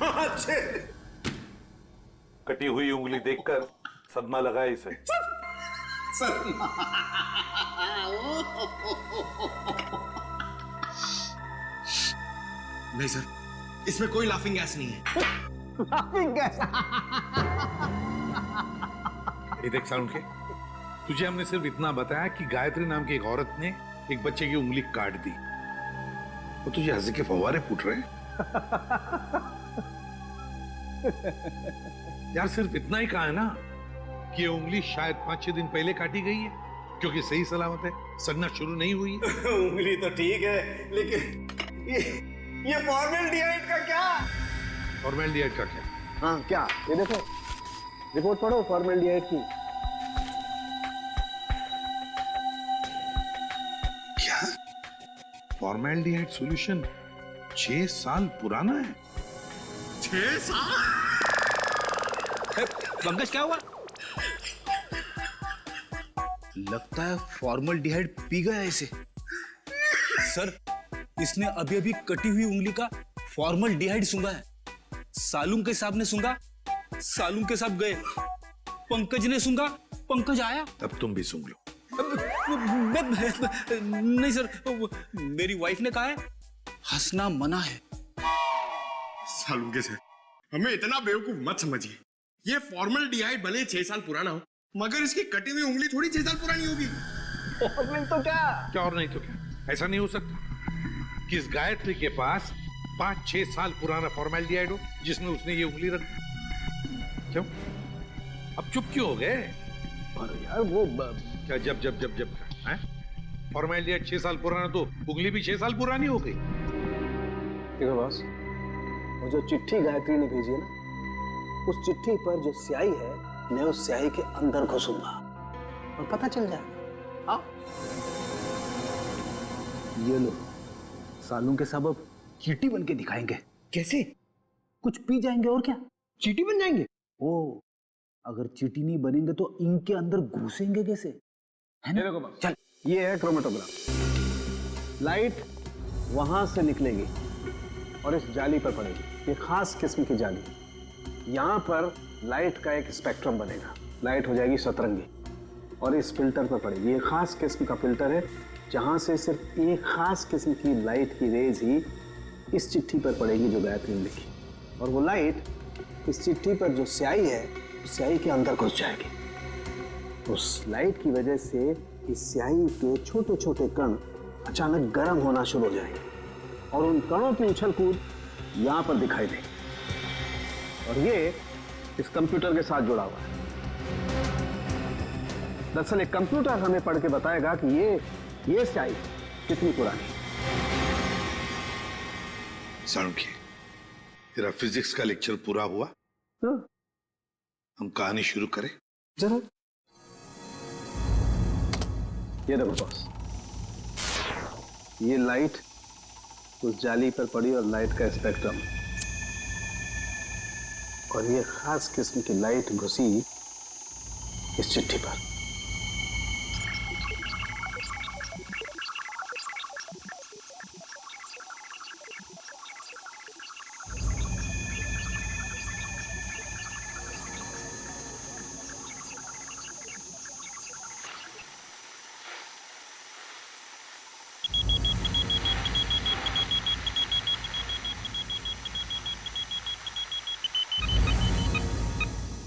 अच्छे। कटी हुई उंगली देखकर सदमा लगा इसे। सदमा। नहीं सर, इसमें कोई लाफिंग गैस नहीं है। Laughing gas? ये देख साउंड के, तुझे हमने सिर्फ इतना बताया कि गायत्री नाम की एक औरत ने एक बच्चे की उंगली काट दी, तो तुझे हंसी के फव्वारे फूट रहे हैं। यार सिर्फ इतना ही कहा है ना कि ये उंगली शायद 5-6 दिन पहले काटी गई है, क्योंकि सही सलामत है, सड़ना शुरू नहीं हुई है। उंगली तो ठीक है, लेकिन ये फॉर्मेल्डिहाइड का क्या? फॉर्मेल्डिहाइड का क्या? हाँ क्या? ये देखो, रिपोर्ट पढ़ो फॉर्मेल्डिहाइड की। क्या? फॉर्मेल्डिहाइड सॉल्यूशन 6 साल पुराना है? 6 साल? पंकज क्या हुआ? लगता है फॉर्मल्डिहाइड पी गया इसे। सर, इसने अभी अभी कटी हुई उंगली का फॉर्मल्डिहाइड सूंघा है। सालूम के साहब ने सूंघा, सालूम के साहब गए। पंकज ने सूंघा, पंकज आया। अब तुम भी सूंघ लो। नहीं सर, मेरी वाइफ ने कहा है हंसना मना है। सालूम के सर, हमें इतना बेवकूफ मत समझिए। ये फॉर्मेल्डिहाइड भले 6 साल पुराना हो, मगर इसकी कटी हुई उंगली थोड़ी 6 साल पुरानी होगी। फॉर्मेल तो क्या और नहीं तो क्या? ऐसा नहीं हो सकता कि इस गायत्री के पास 5-6 साल पुराना फॉर्मेल्डिहाइड हो जिसमें उसने ये उंगली रख दी। क्यों? अब चुप क्यों हो गए? अरे यार वो क्या जब हैं? फॉर्मेल्डिहाइड 6 साल पुराना तो उंगली भी 6 साल पुरानी हो गई। देखो बॉस, वो जो चिट्ठी गायत्री ने भेजी है ना, उस चिट्ठी पर जो स्याही है, मैं उस स्याही के अंदर घुसूंगा और पता चल जाएगा। हाँ, ये लो, सालू के सब अब चींटी बन के दिखाएंगे। कैसे? कुछ पी जाएंगे और क्या, चींटी बन जाएंगे। ओ, अगर चींटी नहीं बनेंगे तो इनके अंदर घुसेंगे कैसे, है ना? देखो चल, ये है क्रोमेटोग्राफ। लाइट वहां से निकलेगी और इस जाली पर पड़ेगी। ये खास किस्म की जाली। यहां पर लाइट का एक स्पेक्ट्रम बनेगा। लाइट हो जाएगी सतरंगी और इस फिल्टर पर पड़ेगी। ये खास किस्म का फिल्टर है, जहां से सिर्फ एक खास किस्म की लाइट की रेज ही इस चिट्ठी पर पड़ेगी जो गायत्री ने लिखी, और वो लाइट इस चिट्ठी पर जो स्याही है, उस स्याही के अंदर घुस जाएगी। उस लाइट की वजह से इस स्याही के छोटे छोटे कण अचानक गर्म होना शुरू हो जाएंगे और उन कणों की उछल कूद यहां पर दिखाई देगी। और ये इस कंप्यूटर के साथ जुड़ा हुआ है। दरअसल एक कंप्यूटर हमें पढ़ के बताएगा कि ये स्याही कितनी पुरानी है। साणुखी, तेरा फिजिक्स का लेक्चर पूरा हुआ? हम कहानी शुरू करें? जरूर। ये देखो बॉस, ये लाइट उस जाली पर पड़ी और लाइट का स्पेक्ट्रम, और ये खास किस्म की लाइट घुसी इस चिट्ठी पर।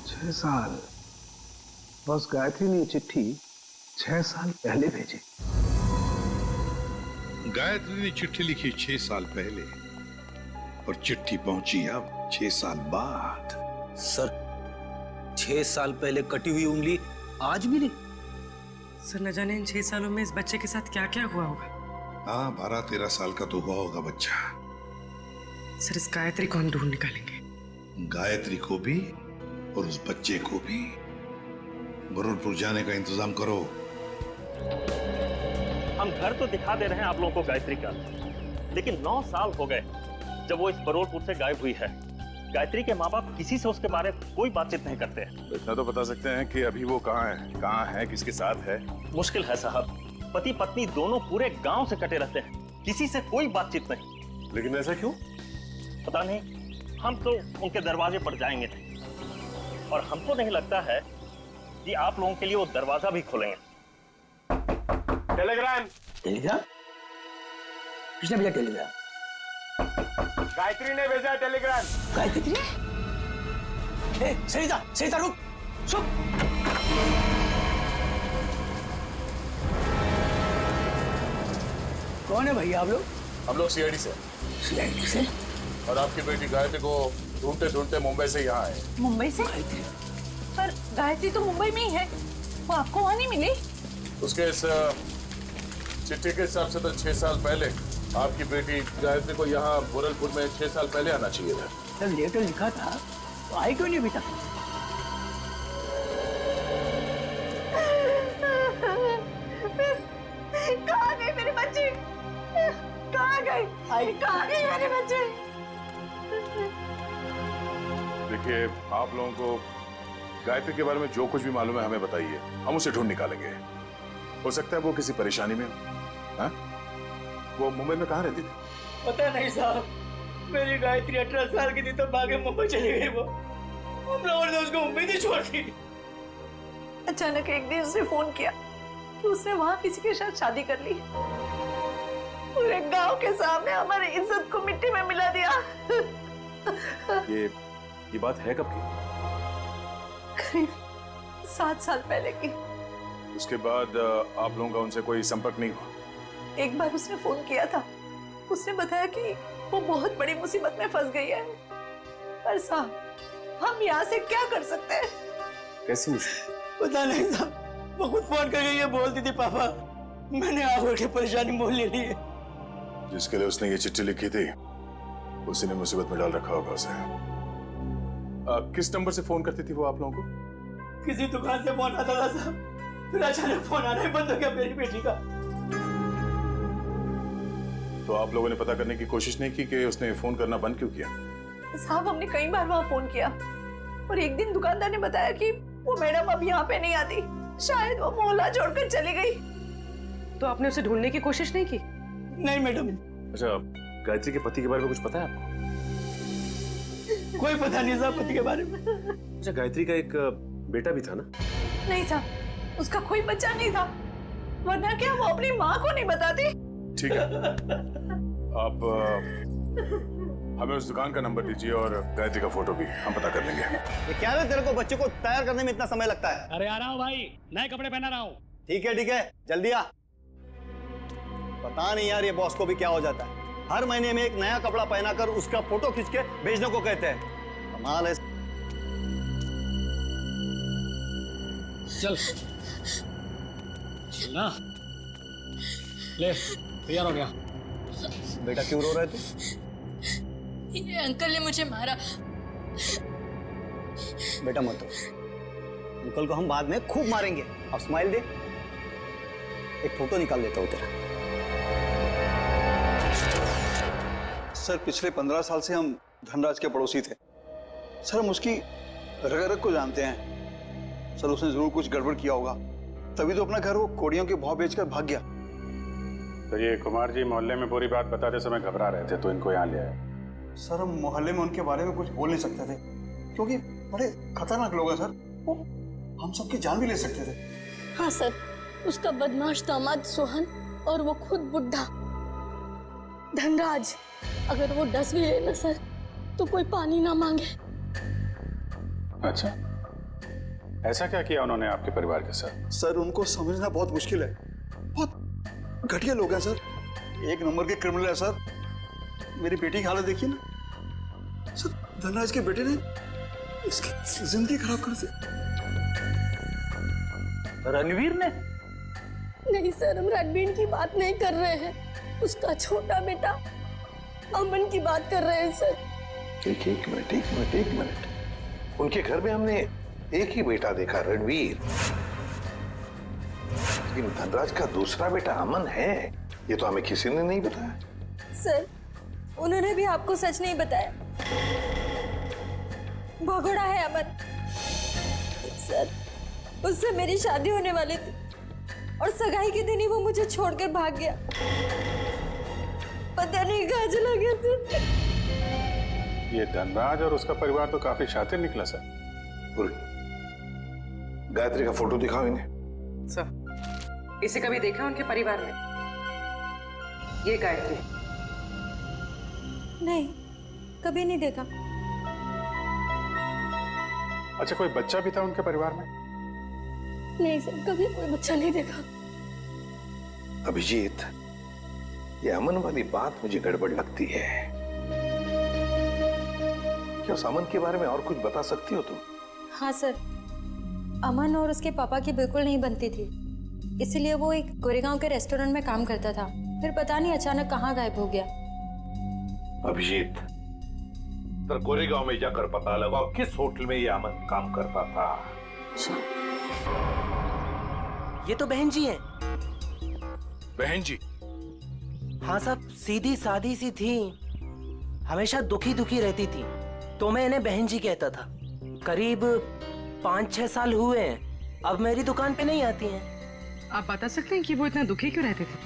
6 साल। बस गायत्री ने चिट्ठी 6 साल पहले भेजी। गायत्री ने चिट्ठी लिखी 6 साल पहले और चिट्ठी पहुंची अब 6 साल बाद। सर, 6 साल पहले कटी हुई उंगली आज मिली। सर, न जाने इन 6 सालों में इस बच्चे के साथ क्या क्या हुआ होगा। हाँ, 12-13 साल का तो हुआ होगा बच्चा। सर, इस गायत्री को हम ढूंढ निकालेंगे। गायत्री को भी और उस बच्चे को भी। बरूरपुर जाने का इंतजाम करो। हम घर तो दिखा दे रहे हैं आप लोगों को गायत्री का, लेकिन 9 साल हो गए जब वो इस बरूरपुर से गायब हुई है। गायत्री के माँ बाप किसी से उसके बारे में कोई बातचीत नहीं करते हैं। तो इतना तो बता सकते हैं कि अभी वो कहाँ है, किसके साथ है? मुश्किल है साहब, पति पत्नी दोनों पूरे गांव से कटे रहते हैं, किसी से कोई बातचीत नहीं। लेकिन ऐसा क्यों? पता नहीं, हम तो उनके दरवाजे पर जाएंगे और हमको नहीं लगता है कि आप लोगों के लिए वो दरवाजा भी खोलेंगे। Telegram Telegram? किसने भेजा टेलीग्राम? गायत्री ने भेजा टेलीग्राम। गायत्री ने? सरिता, सरिता रुक, चुप। कौन है भैया आप लोग? हम लोग सीआईडी से। सीआईडी से? और आपकी बेटी गायत्री को ढूंढते ढूंढते मुंबई से यहाँ आए। मुंबई से? पर गायत्री तो मुंबई में ही है, वो आपको वहाँ नहीं मिली? उसके इस चिट्ठी के हिसाब से तो 6 साल पहले आपकी बेटी गायत्री को यहाँ गोरखपुर में 6 साल पहले आना चाहिए था। जब लेटर लिखा था तो आई क्यों नहीं अभी तक? कहाँ गई मेरी बच्ची? कहाँ गई? कहाँ गई मेरी बच्ची? देखिए, आप लोगों को गायत्री के बारे में जो कुछ भी मालूम है हमें बताइए, हम उसे ढूंढ निकालेंगे। हो सकता है वो किसी परेशानी में हो। हाँ? वो मुंबई में कहाँ रहती थी? पता नहीं साहब, मेरी गायत्री 18 साल की थी तो भागे मुंबई चली गई। वो हम लोगों ने उसको उम्मीद ही छोड़ दी। अचानक एक दिन उसने फोन किया कि उसने वहाँ किसी के साथ शादी कर ली। पूरे गांव के सामने हमारी इज्जत को मिट्टी में मिला दिया। ये बात है कब की? करीब 7 साल पहले की। उसके बाद आप लोगों का उनसे कोई संपर्क नहीं हुआ? एक बार उसने फोन किया था, उसने बताया कि वो बहुत बड़ी मुसीबत में फंस गई है। पर साहब, हम यहाँ से क्या कर सकते हैं? कैसी मुश्किल? पता नहीं साहब, वो खुद फोन करके ये बोलती थी, पापा मैंने आगे की परेशानी मोल ले ली है। जिसके लिए उसने ये चिट्ठी लिखी थी उसी ने मुसीबत में डाल रखा होगा उसे। किस नंबर से फोन करती थी वो आप लोगों को? किसी दुकान से फोन आता था साहब, फिर अचानक फोन आना ही बंद हो गया मेरी बेटी का। तो आप लोगों ने पता करने की कोशिश नहीं की कि उसने फोन करना बंद क्यों किया? साहब, हमने कई बार वहाँ फोन किया और एक दिन दुकानदार ने बताया कि वो मैडम अब यहाँ पे नहीं आती, शायद वो मोहल्ला छोड़कर चली गई। तो आपने उसे ढूंढने की कोशिश नहीं की? नहीं मैडम। अच्छा, गायत्री के पति के बारे में कुछ पता है आपको? कोई पता नहीं साहब पति के बारे में। अच्छा, गायत्री का एक बेटा भी था ना? नहीं साहब, उसका कोई बच्चा नहीं था, वरना क्या वो अपनी माँ को नहीं बताती? ठीक है, आप हमें उस दुकान का नंबर दीजिए और गायत्री का फोटो भी हम पता कर लेंगे। ये क्या है, तेरे को बच्चे को तैयार करने में इतना समय लगता है? अरे आ रहा हूँ भाई, नए कपड़े पहना रहा हूँ। ठीक है, जल्दी आ। पता नहीं यार ये बॉस को भी क्या हो जाता है, हर महीने में एक नया कपड़ा पहनाकर उसका फोटो खींच के भेजने को कहते हैं। कमाल है। चल ना, ले तैयार हो गया। बेटा क्यों रो रहा है तू? ये अंकल ने मुझे मारा। बेटा मत रो, अंकल को हम बाद में खूब मारेंगे। अब स्माइल दे, एक फोटो निकाल लेता हूँ तेरा। सर पिछले 15 साल से हम धनराज के पड़ोसी थे। सर हम उसकी रग रग को जानते हैं। सर उसने जरूर कुछ गड़बड़ किया होगा, तभी तो अपना घर वो कोड़ियों के भाव बेचकर भाग गया। तो ये कुमार जी मोहल्ले में पूरी बात बताते समय घबरा रहे थे तो इनको यहाँ ले आए। सर हम मोहल्ले में उनके बारे में कुछ बोल नहीं सकते थे क्योंकि बड़े खतरनाक लोग हैं सर, वो हम सबकी जान भी ले सकते थे। हाँ सर, उसका बदमाश दामाद सोहन और वो खुद बुढ़ा धनराज, अगर वो डस भी ले ना सर तो कोई पानी ना मांगे। अच्छा, ऐसा क्या किया उन्होंने आपके परिवार के साथ? सर उनको समझना बहुत मुश्किल है, बहुत घटिया लोग हैं सर, एक नंबर के क्रिमिनल है सर। मेरी बेटी की हालत देखिए ना सर, धनराज के बेटे ने इसकी जिंदगी खराब कर दी। रणवीर ने? नहीं सर, हम रणवीर की बात नहीं कर रहे हैं, उसका छोटा बेटा अमन की बात कर रहे हैं सर। एक मिनट, उनके घर में हमने एक ही बेटा देखा, रणवीर, लेकिन धनराज का दूसरा बेटा अमन है, ये तो हमें किसी ने नहीं बताया। सर उन्होंने भी आपको सच नहीं बताया, भगोड़ा है अमन। सर उससे मेरी शादी होने वाली थी और सगाई के दिन ही वो मुझे छोड़कर भाग गया, पता नहीं कहाँ चला गया था। ये धनराज और उसका परिवार तो काफी शातिर निकला सर। गायत्री का फोटो दिखाओ इन्हें। सर, इसे कभी देखा उनके परिवार में? ये गायत्री? नहीं, कभी नहीं देखा। अच्छा, कोई बच्चा भी था उनके परिवार में? नहीं सर, कभी कोई बच्चा नहीं देखा। अभिजीत, ये अमन वाली बात मुझे गड़बड़ लगती है। क्या उस अमन के बारे में और कुछ बता सकती हो तुम? हाँ सर, अमन और उसके पापा की बिल्कुल नहीं बनती थी, इसीलिए वो एक गोरेगांव के रेस्टोरेंट में काम करता था, फिर पता नहीं अचानक कहाँ गायब हो गया। अभिजीत, तो गोरेगांव में जाकर पता लगाओ किस होटल में ये अमन काम करता था। ये तो बहन जी हैं। बहन जी? हाँ साहब, सीधी सादी सी थी, हमेशा दुखी दुखी रहती थी, तो मैं इन्हें बहन जी कहता था। करीब 5-6 साल हुए हैं, अब मेरी दुकान पे नहीं आती हैं। आप बता सकते हैं कि वो इतना दुखी क्यों रहते थे?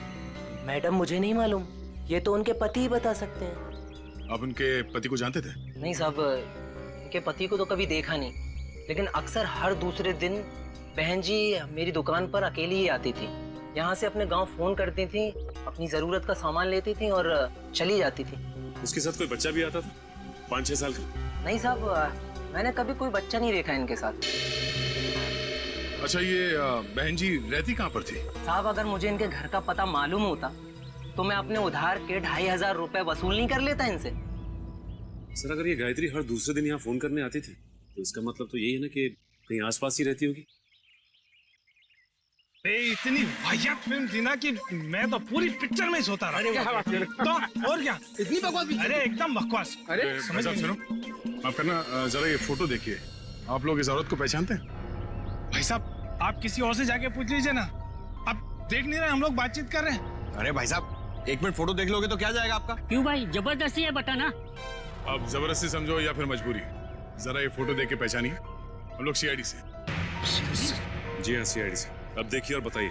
मैडम, मुझे नहीं मालूम, ये तो उनके पति ही बता सकते हैं। आप उनके पति को जानते थे? नहीं साहब, उनके पति को तो कभी देखा नहीं, लेकिन अक्सर हर दूसरे दिन बहन जी मेरी दुकान पर अकेली ही आती थी। यहाँ से अपने गांव फोन करती थी, अपनी जरूरत का सामान लेती थी और चली जाती थी। उसके साथ कोई बच्चा भी आता था 5-6 साल का? नहीं साहब, मैंने कभी कोई बच्चा नहीं देखा इनके साथ। अच्छा, ये बहन जी रहती कहाँ पर थी? साहब, अगर मुझे इनके घर का पता मालूम होता तो मैं अपने उधार के 2500 रुपए वसूल नहीं कर लेता इनसे। सर, अगर ये गायत्री हर दूसरे दिन यहाँ फोन करने आती थी तो इसका मतलब तो यही है ना कि कहीं आसपास ही रहती होगी। इतनी वाहियात फिल्म थी ना कि मैं तो पूरी पिक्चर में सोता रहा। क्या बात कर? तो और क्या, इतनी बकवास? अरे एकदम बकवास। अरे भाई साहब सुनो, आप करना जरा ये फोटो देखिए, आप लोग इस औरत को पहचानते हैं? भाई साहब, आप किसी और से जाके पूछ लीजिए ना, आप देख नहीं रहे हम लोग बातचीत कर रहे हैं। अरे भाई साहब, 1 मिनट फोटो देख लोगे तो क्या जाएगा आपका? क्यों भाई, जबरदस्ती है बताना। आप जबरदस्ती समझो या फिर मजबूरी, जरा ये फोटो देख के पहचानिए। हम लोग CID से। जी हाँ, CID से। अब देखिए और बताइए।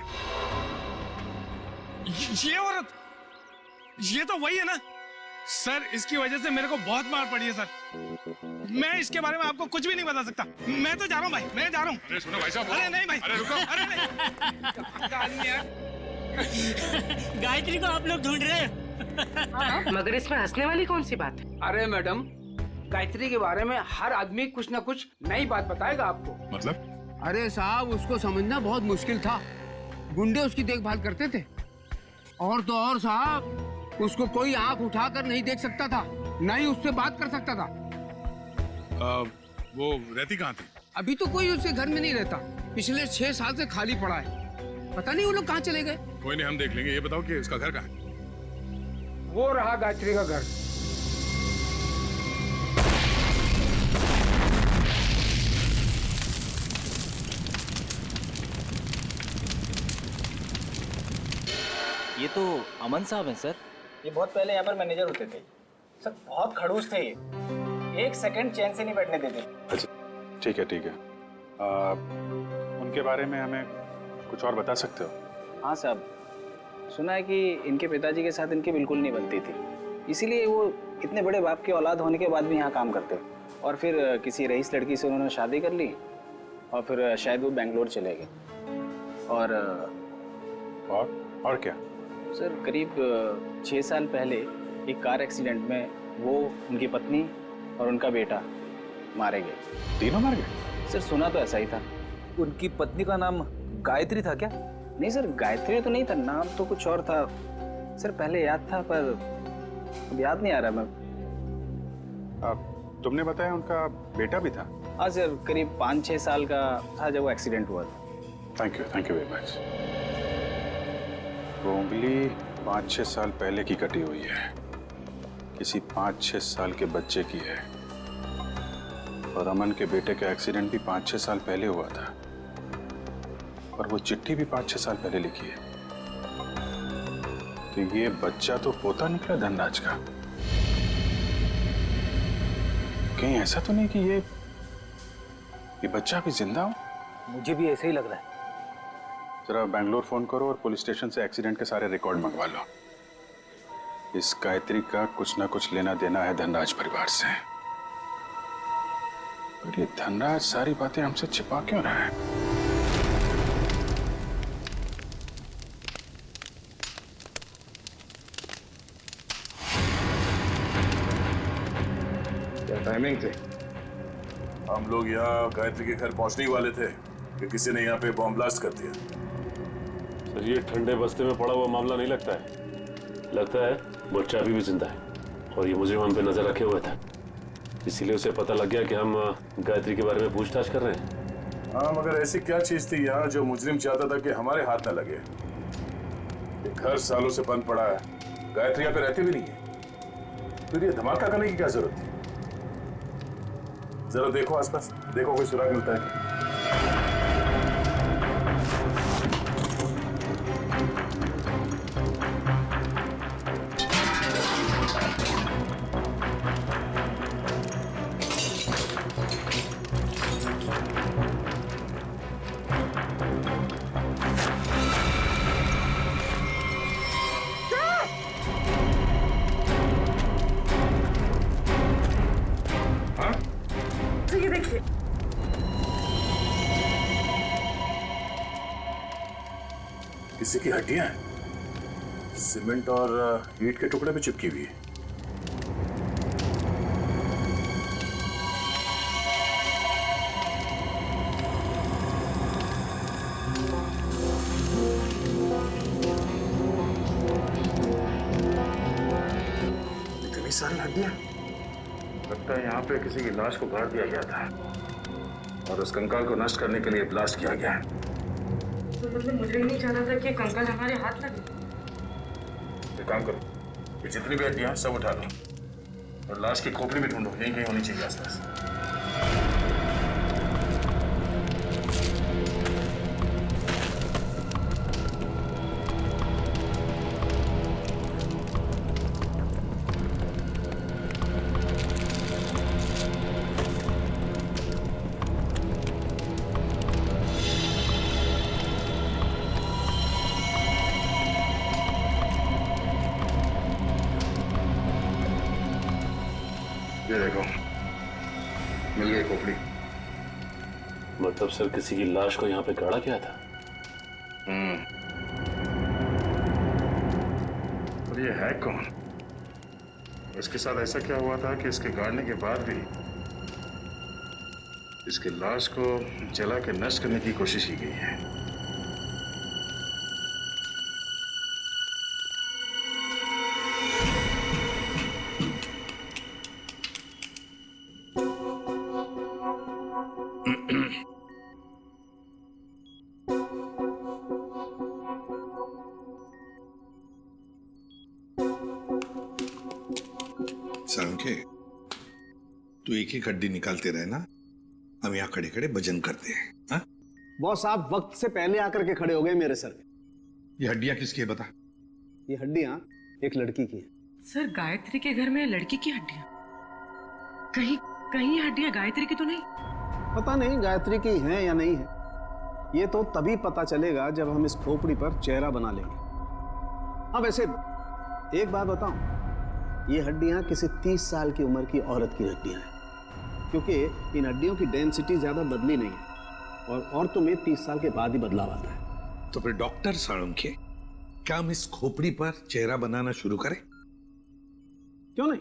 ये औरत, ये तो वही है ना सर, इसकी वजह से मेरे को बहुत मार पड़ी है सर। मैं इसके बारे में आपको कुछ भी नहीं बता सकता। मैं तो जा रहा हूँ भाई, मैं जा रहा हूँ। अरे सुनो भाई साहब। अरे नहीं भाई, अरे रुको। अरे नहीं। गायत्री को आप लोग ढूंढ रहे हैं। मगर इसमें हंसने वाली कौन सी बात है? अरे मैडम, गायत्री के बारे में हर आदमी कुछ ना कुछ नई बात बताएगा आपको। मतलब? अरे साहब, उसको समझना बहुत मुश्किल था। गुंडे उसकी देखभाल करते थे, और तो और साहब, उसको कोई आंख उठाकर नहीं देख सकता था, ना ही उससे बात कर सकता था। वो रहती कहाँ थी? अभी तो कोई उसके घर में नहीं रहता, पिछले 6 साल से खाली पड़ा है। पता नहीं वो लोग कहाँ चले गए। कोई नहीं, हम देख लेंगे। ये बताओ कि उसका घर कहाँ है? वो रहा गायत्री का घर। ये तो अमन साहब हैं सर। ये बहुत पहले यहाँ पर मैनेजर होते थे सर, बहुत खड़ूस थे ये, 1 सेकंड चैन से नहीं बैठने देते। अच्छा, ठीक है ठीक है। उनके बारे में हमें कुछ और बता सकते हो? हाँ साहब, सुना है कि इनके पिताजी के साथ इनकी बिल्कुल नहीं बनती थी, इसीलिए वो इतने बड़े बाप की औलाद होने के बाद भी यहाँ काम करते, और फिर किसी रईस लड़की से उन्होंने शादी कर ली, और फिर शायद वो बेंगलोर चले गए। और क्या सर, करीब 6 साल पहले एक कार एक्सीडेंट में वो, उनकी पत्नी और उनका बेटा मारे गए। तीनों मार गए? सर सुना तो ऐसा ही था। उनकी पत्नी का नाम गायत्री था क्या? नहीं सर, गायत्री तो नहीं था, नाम तो कुछ और था सर, पहले याद था पर अब याद नहीं आ रहा। मैं तुमने बताया उनका बेटा भी था? हाँ सर, करीब 5-6 साल का था जब वो एक्सीडेंट हुआ था। Thank you very much. वो उंगली 5-6 साल पहले की कटी हुई है, किसी 5-6 साल के बच्चे की है, और अमन के बेटे का एक्सीडेंट भी 5-6 साल पहले हुआ था, और वो चिट्ठी भी 5-6 साल पहले लिखी है। तो ये बच्चा तो पोता निकला धनराज का। कहीं ऐसा तो नहीं कि ये बच्चा अभी जिंदा हो? मुझे भी ऐसे ही लग रहा है। जरा बैंगलोर फोन करो और पुलिस स्टेशन से एक्सीडेंट के सारे रिकॉर्ड मंगवा लो। इस गायत्री का कुछ ना कुछ लेना देना है धनराज परिवार से। पर ये धनराज सारी बातें हमसे छिपा क्यों रहा है? क्या टाइमिंग थे? हम लोग यहाँ गायत्री के घर पहुंचने ही वाले थे कि किसी ने यहाँ पे बॉम्ब ब्लास्ट कर दिया। सर ये ठंडे बस्ते में पड़ा हुआ मामला नहीं लगता है। लगता है वो चाबी भी जिंदा है और ये मुजरिम हम पे नजर रखे हुए था, इसीलिए उसे पता लग गया कि हम गायत्री के बारे में पूछताछ कर रहे हैं। हाँ, मगर ऐसी क्या चीज थी यहाँ जो मुजरिम चाहता था कि हमारे हाथ न लगे? ये घर सालों से बंद पड़ा है, गायत्री यहाँ पे रहती भी नहीं है, फिर ये धमाका करने की क्या जरूरत थी? जरा देखो आसपास, देखो कोई सुराग मिलता है क्या? ये देखिए, किसी की हड्डियां हैं, सीमेंट और ईंट के टुकड़े पे चिपकी हुई है। इतनी सारी हड्डियां, लगता है यहाँ पे किसी की लाश को गाड़ दिया गया था और उस कंकाल को नष्ट करने के लिए ब्लास्ट किया गया है। तो मतलब मुझे ही नहीं चाहता था कि कंकाल हमारे हाथ लगे। एक काम करो, ये जितनी भी हड्डियां सब उठा लो और लाश की खोपड़ी भी ढूंढो, यहीं कहीं होनी चाहिए आसपास। ये देखो, मिल गई खोपड़ी। मतलब सर किसी की लाश को यहाँ पे गाड़ा गया था? और ये है कौन? इसके साथ ऐसा क्या हुआ था कि इसके गाड़ने के बाद भी इसकी लाश को जला के नष्ट करने की कोशिश की गई है? सालुंखे, तू एक ही हड्डी निकालते रहे ना, हम यहाँ खड़े खड़े भजन करते हैं। हाँ? बॉस, आप वक्त से पहले आकर के खड़े हो गए मेरे सर पे। ये हड्डियां किसकी है बता? ये हड्डियां एक लड़की की है। सर, गायत्री के घर में लड़की की हड्डियां? कहीं कहीं ये हड्डियां गायत्री की तो नहीं? पता नहीं गायत्री की हैं या नहीं है, ये तो तभी पता चलेगा जब हम इस खोपड़ी पर चेहरा बना लेंगे। हाँ, वैसे एक बात बताऊं, ये हड्डियां किसी 30 साल की उम्र की औरत की हड्डियां हैं, क्योंकि इन हड्डियों की डेंसिटी ज्यादा बदली नहीं है और औरतों में 30 साल के बाद ही बदलाव आता है। तो फिर डॉक्टर सालुंखे, क्या हम इस खोपड़ी पर चेहरा बनाना शुरू करें? क्यों नहीं?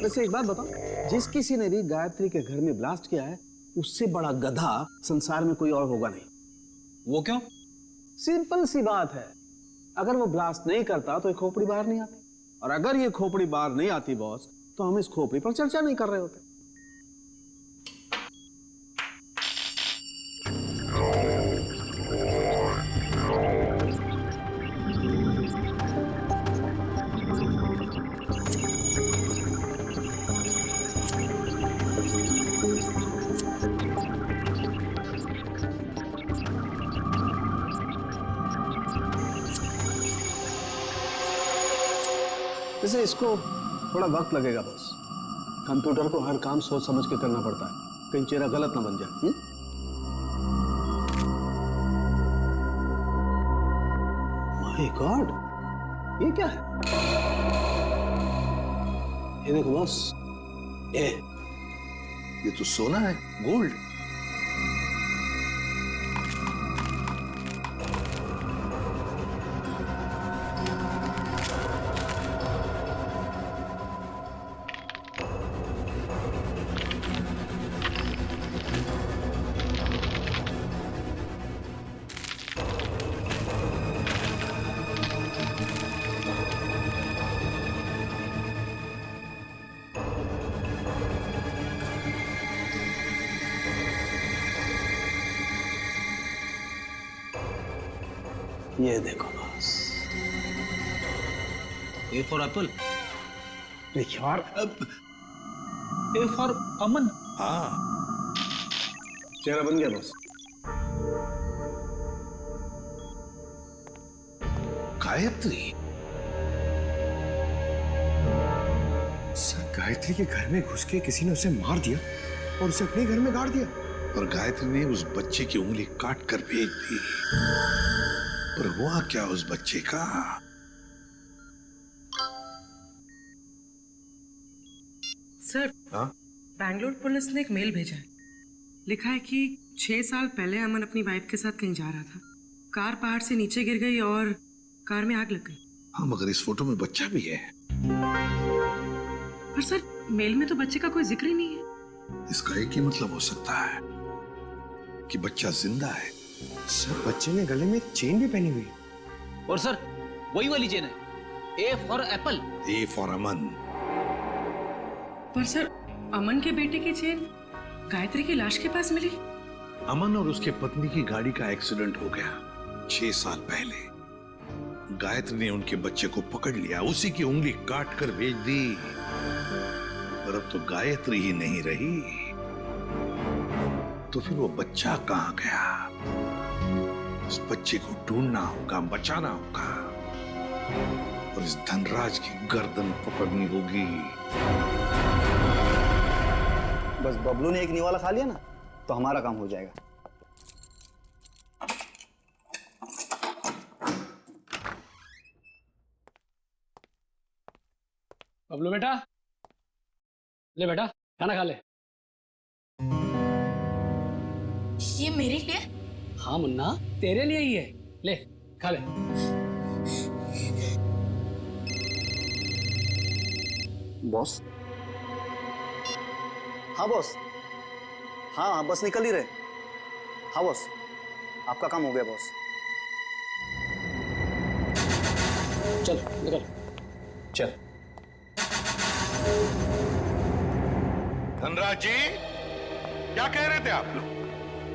वैसे एक बात बताओ, जिस किसी ने भी गायत्री के घर में ब्लास्ट किया है, उससे बड़ा गधा संसार में कोई और होगा नहीं। वो क्यों? सिंपल सी बात है, अगर वो ब्लास्ट नहीं करता तो ये खोपड़ी बाहर नहीं आती, और अगर ये खोपड़ी बाहर नहीं आती बॉस, तो हम इस खोपड़ी पर चर्चा नहीं कर रहे होते। वैसे इसको थोड़ा वक्त लगेगा बॉस, कंप्यूटर को हर काम सोच समझ के करना पड़ता है, कहीं चेहरा गलत ना बन जाए। माय गॉड, ये क्या है? ये देखो बॉस, ये तो सोना है, गोल्ड। ये देखो बॉस, ए फॉर एप्पल, यार ए फॉर अमन। हाँ, चेहरा बन गया बॉस। गायत्री। सर, गायत्री के घर में घुस के किसी ने उसे मार दिया और उसे अपने घर में गाड़ दिया। और गायत्री ने उस बच्चे की उंगली काट कर भेज दी। पर हुआ क्या उस बच्चे का? सर, बैंगलोर पुलिस ने एक मेल भेजा है। लिखा है कि 6 साल पहले अमन अपनी वाइफ के साथ कहीं जा रहा था। कार पहाड़ से नीचे गिर गई और कार में आग लग गई। हाँ, मगर इस फोटो में बच्चा भी है। पर सर, मेल में तो बच्चे का कोई जिक्र ही नहीं है। इसका एक ही मतलब हो सकता है कि बच्चा जिंदा है। सर, बच्चे ने गले में चेन भी पहनी हुई है। और सर, वही वाली चेन है, A for apple. A for Aman. पर सर, अमन के बेटे की चेन गायत्री की लाश के पास मिली। अमन और उसके पत्नी की गाड़ी का एक्सीडेंट हो गया 6 साल पहले। गायत्री ने उनके बच्चे को पकड़ लिया, उसी की उंगली काट कर भेज दी। पर अब तो गायत्री ही नहीं रही, तो फिर वो बच्चा कहां गया? उस बच्चे को ढूंढना होगा, बचाना होगा और इस धनराज की गर्दन पकड़नी होगी। बस बबलू ने एक निवाला खा लिया ना, तो हमारा काम हो जाएगा। बबलू बेटा, ले बेटा खाना खा ले। ये मेरे लिए? हाँ मुन्ना, तेरे लिए ही है, ले खा ले। बॉस? हाँ बॉस। हाँ, बस निकल ही रहे। हाँ बॉस, आपका काम हो गया बॉस। चल निकल। चल। धनराज जी, क्या कह रहे थे आप लोग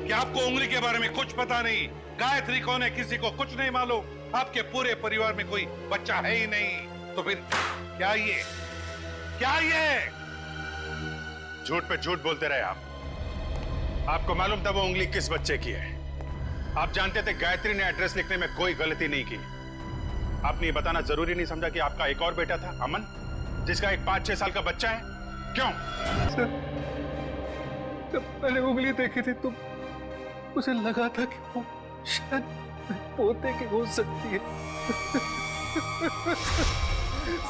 कि आपको उंगली के बारे में कुछ पता नहीं? गायत्री कौन है किसी को कुछ नहीं मालूम। आपके पूरे परिवार में कोई बच्चा है ही नहीं, तो फिर क्या ये झूठ पे झूठ बोलते रहे आप। आपको मालूम था वो उंगली किस बच्चे की है। आप जानते थे गायत्री ने एड्रेस लिखने में कोई गलती नहीं की। आपने ये बताना जरूरी नहीं समझा कि आपका एक और बेटा था, अमन, जिसका एक 5-6 साल का बच्चा है? क्यों? सर, जब मैंने उंगली देखी थी तो मुझे लगा था कि वो शायद पोते की हो सकती है।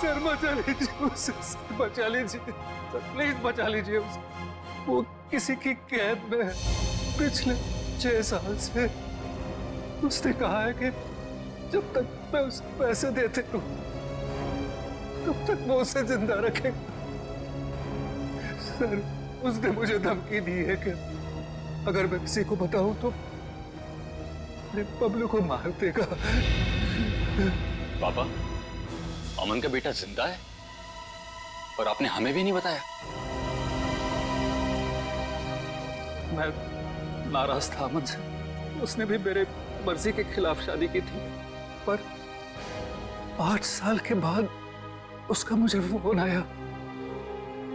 सर बचा लीजिए उसे, सर बचा लीजिए, सर प्लीज बचा लीजिए उसे। वो किसी की कैद में है पिछले 6 साल से। उसने कहा है कि जब तक मैं उसे पैसे देते रहूं तब तक वो उसे जिंदा रखे। सर, उसने मुझे धमकी दी है कि अगर मैं किसी को बताऊं तो मेरे बबलू को मार देगा। पापा, अमन का बेटा जिंदा है और आपने हमें भी नहीं बताया। मैं नाराज था अमन से। उसने भी मेरे मर्जी के खिलाफ शादी की थी, पर 5 साल के बाद उसका मुझे फोन आया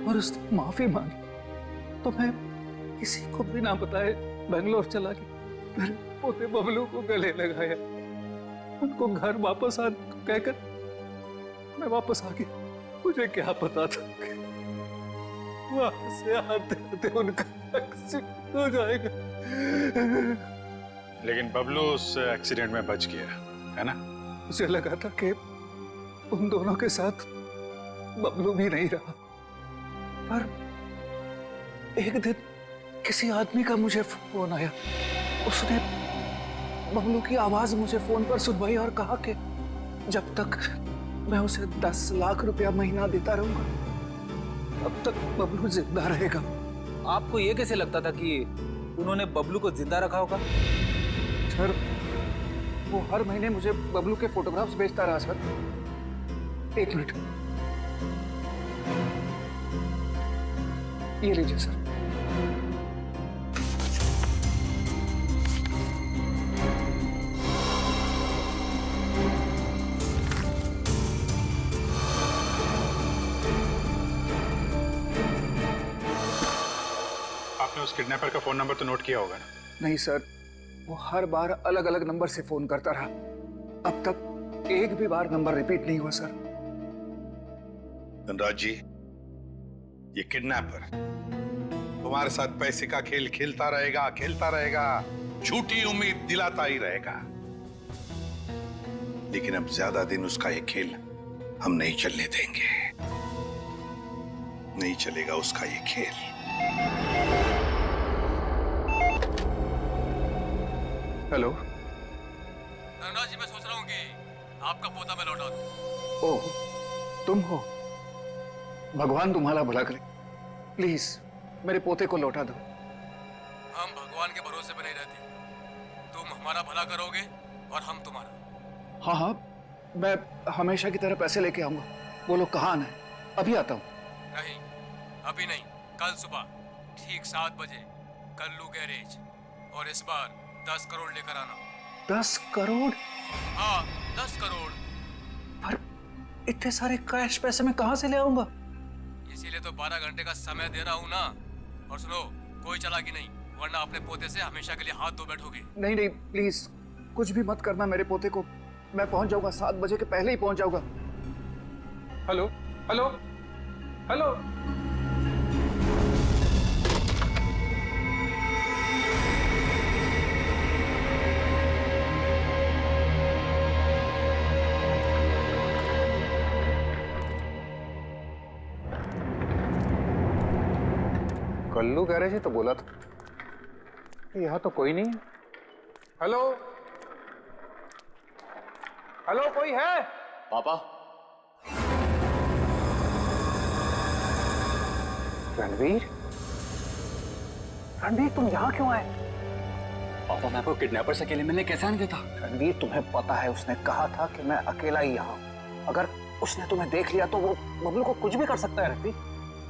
और उसने माफी मांगी, तो मैं किसी को बिना बताए बेंगलोर चला गया। मेरे पोते बबलू को गले लगाया, उनको घर वापस आने को कहकर मैं वापस आ गया। मुझे क्या पता था कि वहां से आते आते उनका एक्सीडेंट हो जाएगा। लेकिन बबलू उस एक्सीडेंट में बच गया, है ना? मुझे लगा था कि उन दोनों के साथ बबलू भी नहीं रहा, पर एक दिन किसी आदमी का मुझे फोन आया। उसने बबलू की आवाज मुझे फोन पर सुनवाई और कहा कि जब तक मैं उसे 10 लाख रुपया महीना देता रहूंगा तब तक बबलू जिंदा रहेगा। आपको ये कैसे लगता था कि उन्होंने बबलू को जिंदा रखा होगा? सर, वो हर महीने मुझे बबलू के फोटोग्राफ्स भेजता रहा सर। एक मिनट, ये लीजिए सर। आपने उस किडनैपर का फोन नंबर तो नोट किया होगा ना? नहीं सर, वो हर बार अलग अलग नंबर से फोन करता रहा। अब तक एक भी बार नंबर रिपीट नहीं हुआ सर। धनराज जी, ये किडनैपर तुम्हारे साथ पैसे का खेल खेलता रहेगा, झूठी उम्मीद दिलाता ही रहेगा, लेकिन अब ज्यादा दिन उसका ये खेल हम नहीं चलने देंगे। नहीं चलेगा उसका ये खेल। हेलो धनराज जी, मैं सोच रहा हूँ कि आपका पोता मैं लौटा दूं। ओह, तुम हो? भगवान तुम्हारा भला करे। प्लीज मेरे पोते को लौटा दो। हम भगवान के भरोसे पे नहीं रहते। तुम हमारा भला करोगे और हम तुम्हारा। हाँ हाँ, मैं हमेशा की तरह पैसे लेके आऊंगा। बोलो कहाँ आना है? अभी आता हूँ। नहीं, अभी नहीं, कल सुबह ठीक 7 बजे कल्लू गैरेज, और इस बार 10 करोड़ लेकर आना। 10 करोड़? हाँ, 10 करोड़। पर इतने सारे कैश पैसे मैं कहाँ से ले आऊंगा? इसीलिए तो 12 घंटे का समय दे रहा हूँ ना। और सुनो, कोई चालाकी नहीं, वरना अपने पोते से हमेशा के लिए हाथ धो बैठोगे। नहीं नहीं, प्लीज कुछ भी मत करना मेरे पोते को। मैं पहुंच जाऊंगा, 7 बजे के पहले ही पहुंच जाऊंगा। Hello hello hello. Kallu garage ही तो बोला था। यहाँ तो कोई नहीं है। हेलो हेलो, कोई है? पापा, रणवीर, रणवीर तुम यहाँ क्यों आए? पापा, मैं आपको किडनैपर से अकेले मिलने कैसे आने देता? रणवीर, तुम्हें पता है उसने कहा था कि मैं अकेला ही यहाँ हूँ। अगर उसने तुम्हें देख लिया तो वो बबलू को कुछ भी कर सकता है। रणवीर,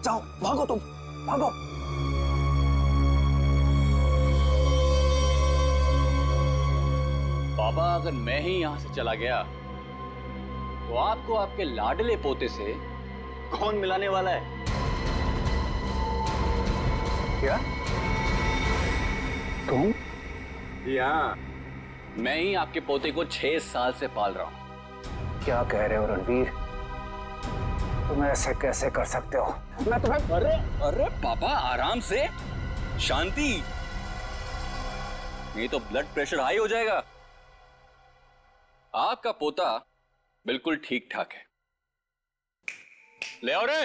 जाओ, भागो, तुम भागो। पापा, अगर मैं ही यहां से चला गया तो आपको आपके लाडले पोते से कौन मिलाने वाला है? क्या? तुम? यहाँ मैं ही आपके पोते को 6 साल से पाल रहा हूँ। क्या कह रहे हो रणवीर? तुम ऐसे कैसे कर सकते हो? मैं तुम्हें... अरे अरे पापा, आराम से, शांति, नहीं तो ब्लड प्रेशर हाई हो जाएगा। आपका पोता बिल्कुल ठीक ठाक है। ले आओ रे।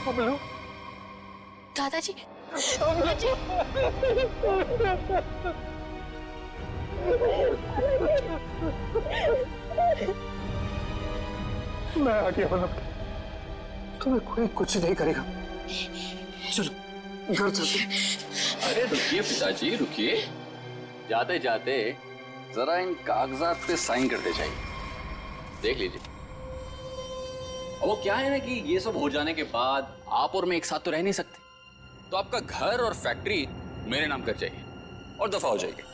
बबलू, दादाजी, मैं आ गया बना। तुम्हें कोई कुछ नहीं करेगा। चलो घर चलते। अरे रुकिए पिताजी, रुकिए। जाते जाते जरा इन कागजात पे साइन करते जाइए, देख लीजिए। अब वो क्या है ना कि ये सब हो जाने के बाद आप और मैं एक साथ तो रह नहीं सकते, तो आपका घर और फैक्ट्री मेरे नाम कर जाइए और दफा हो जाइए।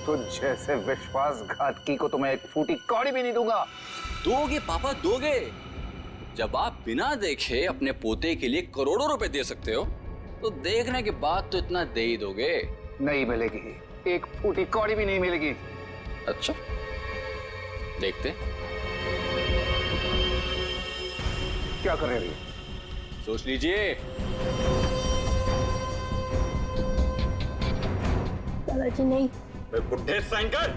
तो जैसे विश्वासघातकी को तो मैं एक फूटी कौड़ी भी नहीं दूंगा। दोगे पापा, दोगे। जब आप बिना देखे अपने पोते के लिए करोड़ों रुपए दे सकते हो, तो देखने के बाद तो इतना दे ही दोगे? नहीं मिलेगी, एक फूटी कौड़ी भी नहीं मिलेगी। अच्छा, देखते क्या कर रहे हैं? सोच लीजिए। दादाजी नहीं। बुढ़े साइन कर,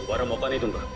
दोबारा मौका नहीं दूंगा।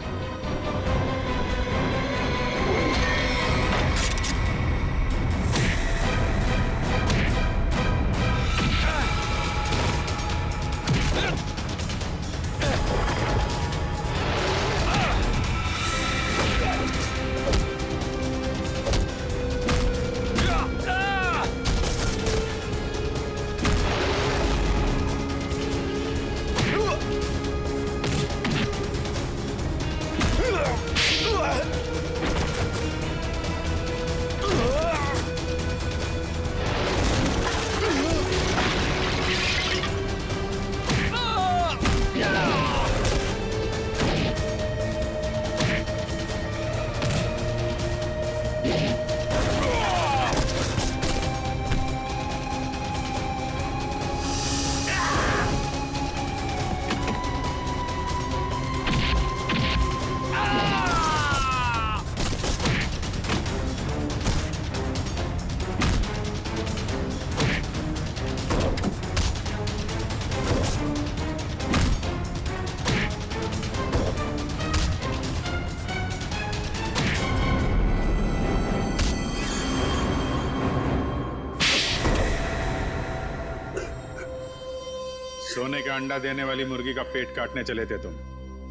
सोने का अंडा देने वाली मुर्गी का पेट काटने चले थे तुम।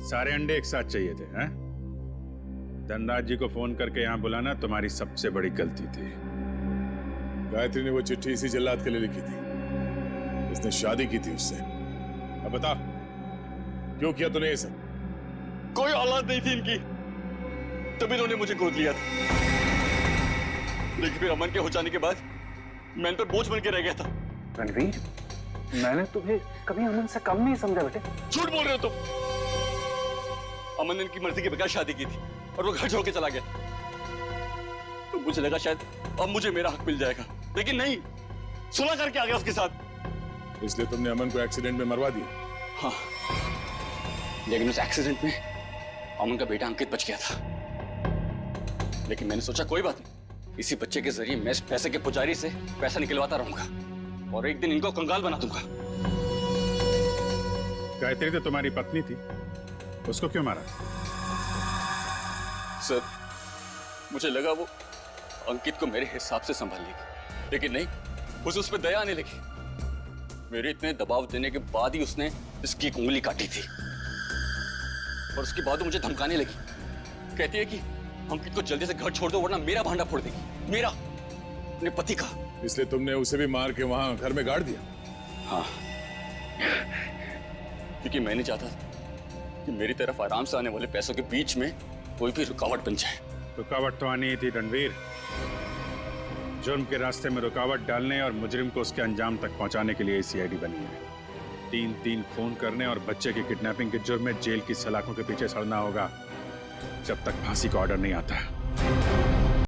सारे अंडे एक साथ चाहिए थे, हैं? धनराज जी को फोन करके यहाँ बुलाना तुम्हारी सबसे बड़ी गलती थी। गायत्री ने वो चिट्ठी इसी जल्लाद के लिए लिखी थी। इसने शादी की थी उससे। अब बता, क्यों किया तूने ये सब? कोई औलाद नहीं थी इनकी, तभी इन्होंने मुझे गोद लिया था। लेकिन फिर अमन के हो जाने के बाद मैं इन पर बोझ बन के रह गया था। रणवीर, मैंने तुम्हें कभी अमन से कम नहीं समझा बेटे। झूठ बोल रहे हो तुम। अमन ने इनकी मर्जी के बगैर शादी की थी और वो घर छोड़ के चला गया। तो मुझे लगा शायद अब मुझे मेरा हक मिल जाएगा, लेकिन नहीं, सुलह करके आ गया उसके साथ। इसलिए तुमने अमन को एक्सीडेंट में मरवा दिया? हाँ, लेकिन उस एक्सीडेंट में अमन का बेटा अंकित बच गया था। लेकिन मैंने सोचा कोई बात नहीं, इसी बच्चे के जरिए मैं इस पैसे के पुजारी से पैसा निकलवाता रहूंगा और एक दिन इनको कंगाल बना दूंगा। गायत्री तो तुम्हारी पत्नी थी, उसको क्यों मारा? सर, मुझे लगा वो अंकित को मेरे हिसाब से संभाल लेगी, लेकिन नहीं, उसे उस पर दया आने लगी। मेरे इतने दबाव देने के बाद ही उसने इसकी एक उंगली काटी थी और उसके बाद वो मुझे धमकाने लगी। कहती है कि अंकित को जल्दी से घर छोड़ दो वरना मेरा भांडा फोड़ देगी, मेरा, अपने पति का। इसलिए तुमने उसे भी मार के वहां घर में गाड़ दिया? हाँ, क्योंकि मैं नहीं चाहता कि मेरी तरफ आराम से आने वाले पैसों के बीच में कोई भी रुकावट बन जाए। रुकावट तो आनी ही थी रणवीर। जुर्म के रास्ते में रुकावट डालने और मुजरिम को उसके अंजाम तक पहुंचाने के लिए सीआईडी बनी है। 3-3 खून करने और बच्चे की किडनैपिंग के जुर्म में जेल की सलाखों के पीछे सड़ना होगा जब तक फांसी का ऑर्डर नहीं आता।